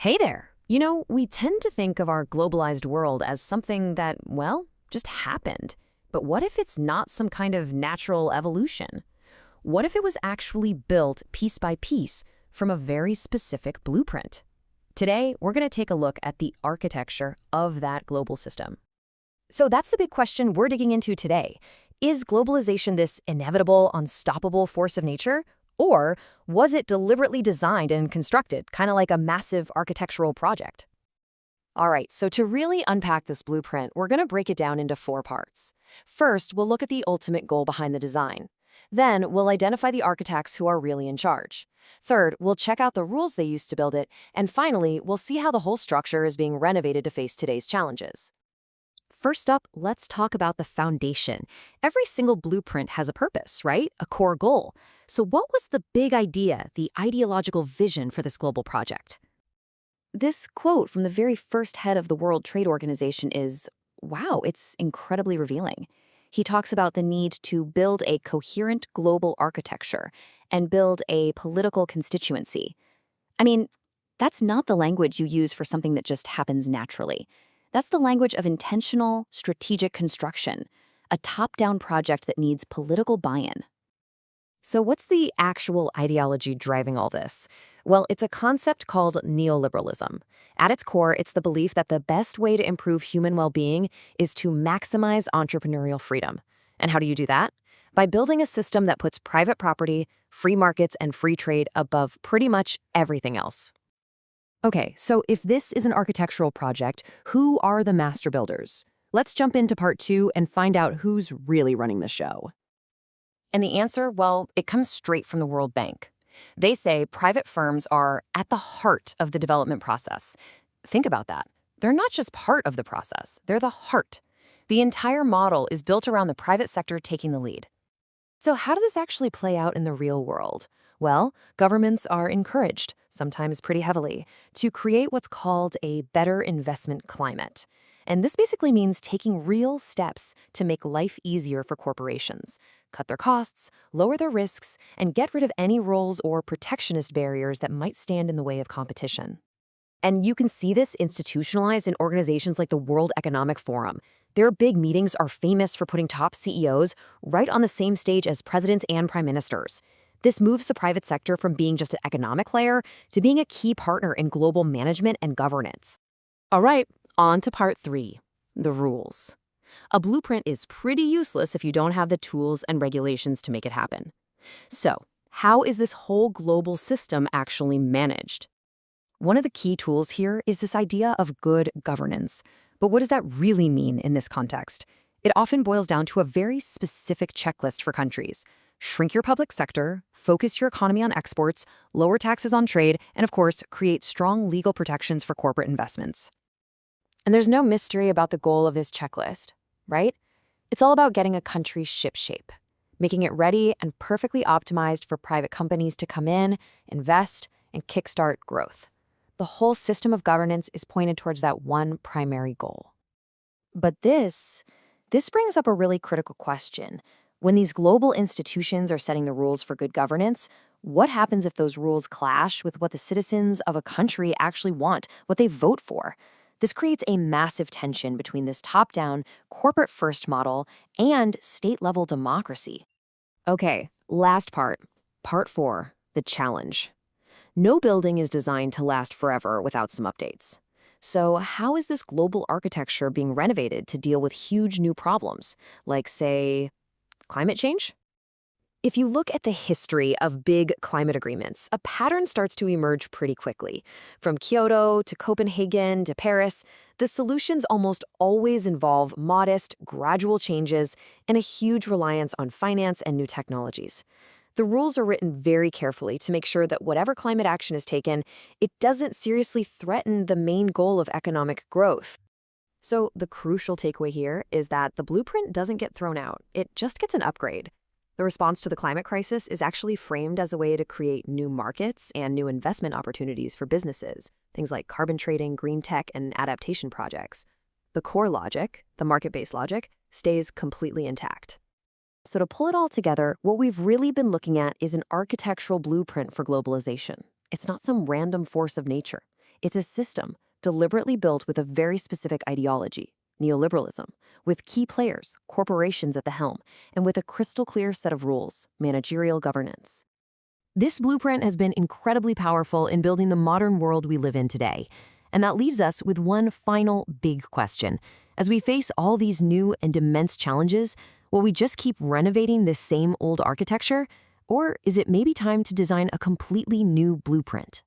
Hey there! We tend to think of our globalized world as something that, well, just happened. But what if it's not some kind of natural evolution? What if it was actually built piece by piece from a very specific blueprint? Today, we're going to take a look at the architecture of that global system. So that's the big question we're digging into today. Is globalization this inevitable, unstoppable force of nature? Or was it deliberately designed and constructed, kind of like a massive architectural project? All right, so to really unpack this blueprint, we're going to break it down into 4 parts. First, we'll look at the ultimate goal behind the design. Then, we'll identify the architects who are really in charge. Third, we'll check out the rules they used to build it. And finally, we'll see how the whole structure is being renovated to face today's challenges. First up, let's talk about the foundation. Every single blueprint has a purpose, right? A core goal. So what was the big idea, the ideological vision for this global project? This quote from the very first head of the World Trade Organization is, wow, it's incredibly revealing. He talks about the need to build a coherent global architecture and build a political constituency. I mean, that's not the language you use for something that just happens naturally. That's the language of intentional, strategic construction, a top-down project that needs political buy-in. So what's the actual ideology driving all this? Well, it's a concept called neoliberalism. At its core, it's the belief that the best way to improve human well-being is to maximize entrepreneurial freedom. And how do you do that? By building a system that puts private property, free markets, and free trade above pretty much everything else. Okay, so if this is an architectural project, who are the master builders? Let's jump into part 2 and find out who's really running the show. And the answer, well, it comes straight from the World Bank. They say private firms are at the heart of the development process. Think about that. They're not just part of the process, they're the heart. The entire model is built around the private sector taking the lead. So how does this actually play out in the real world? Well, governments are encouraged, sometimes pretty heavily, to create what's called a better investment climate. And this basically means taking real steps to make life easier for corporations, cut their costs, lower their risks, and get rid of any rules or protectionist barriers that might stand in the way of competition. And you can see this institutionalized in organizations like the World Economic Forum. Their big meetings are famous for putting top CEOs right on the same stage as presidents and prime ministers. This moves the private sector from being just an economic player to being a key partner in global management and governance. All right, on to part 3, the rules. A blueprint is pretty useless if you don't have the tools and regulations to make it happen. So, how is this whole global system actually managed? One of the key tools here is this idea of good governance. But what does that really mean in this context? It often boils down to a very specific checklist for countries. Shrink your public sector, focus your economy on exports, lower taxes on trade, and of course, create strong legal protections for corporate investments. And there's no mystery about the goal of this checklist, right? It's all about getting a country shipshape, making it ready and perfectly optimized for private companies to come in, invest, and kickstart growth. The whole system of governance is pointed towards that one primary goal. But this brings up a really critical question. When these global institutions are setting the rules for good governance, what happens if those rules clash with what the citizens of a country actually want, what they vote for? This creates a massive tension between this top-down, corporate-first model and state-level democracy. Okay, last part, part 4, the challenge. No building is designed to last forever without some updates. So how is this global architecture being renovated to deal with huge new problems, like, say, climate change? If you look at the history of big climate agreements, a pattern starts to emerge pretty quickly. From Kyoto to Copenhagen to Paris, the solutions almost always involve modest, gradual changes and a huge reliance on finance and new technologies. The rules are written very carefully to make sure that whatever climate action is taken, it doesn't seriously threaten the main goal of economic growth. So the crucial takeaway here is that the blueprint doesn't get thrown out, it just gets an upgrade. The response to the climate crisis is actually framed as a way to create new markets and new investment opportunities for businesses, things like carbon trading, green tech, and adaptation projects. The core logic, the market-based logic, stays completely intact. So to pull it all together, what we've really been looking at is an architectural blueprint for globalization. It's not some random force of nature. It's a system deliberately built with a very specific ideology, neoliberalism, with key players, corporations at the helm, and with a crystal clear set of rules, managerial governance. This blueprint has been incredibly powerful in building the modern world we live in today. And that leaves us with one final big question. As we face all these new and immense challenges, will we just keep renovating this same old architecture? Or is it maybe time to design a completely new blueprint?